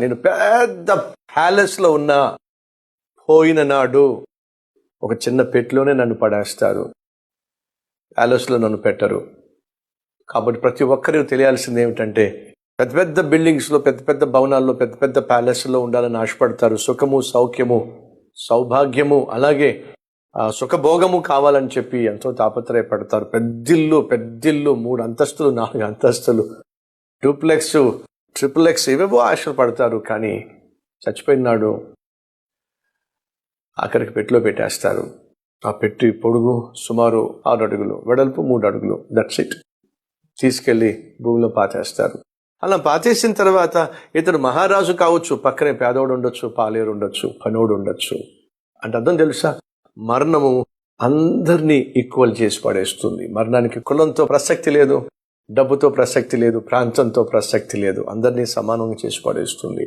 నేను పెద్ద ప్యాలెస్లో ఉన్నా, పోయిన నాడు ఒక చిన్న పెట్టిలోనే నన్ను పడేస్తారు, ప్యాలెస్లో నన్ను పెట్టరు. కాబట్టి ప్రతి ఒక్కరికి తెలియాల్సింది ఏమిటంటే, పెద్ద పెద్ద బిల్డింగ్స్లో, పెద్ద పెద్ద భవనాల్లో, పెద్ద పెద్ద ప్యాలెస్లో ఉండాలని ఆశపడతారు. సుఖము, సౌఖ్యము, సౌభాగ్యము, అలాగే సుఖభోగము కావాలని చెప్పి ఎంతో తాపత్రయపడతారు. పెద్దిల్లు 3 అంతస్తులు, 4 అంతస్తులు, డూప్లెక్స్, ట్రిపుల్ ఎక్స్, ఇవేవో ఆశలు పడతారు. కానీ చచ్చిపోయిన నాడు ఆఖరికి పెట్టిలో పెట్టేస్తారు. ఆ పెట్టి పొడుగు సుమారు 6 అడుగులు, వెడల్పు 3 అడుగులు, దట్స్ ఇట్. తీసుకెళ్ళి భూమిలో పాతేస్తారు. అలా పాతేసిన తర్వాత ఇతడు మహారాజు కావచ్చు, పక్కనే పేదోడు ఉండొచ్చు, పాలేరు ఉండొచ్చు, పనోడు ఉండొచ్చు. అంటే అర్థం తెలుసా? మరణము అందరినీ ఈక్వల్ చేసి పడేస్తుంది. మరణానికి కులంతో ప్రసక్తి లేదు, డబ్బుతో ప్రసక్తి లేదు, ప్రాంతంతో ప్రసక్తి లేదు. అందరినీ సమానంగా చేసి పడేస్తుంది.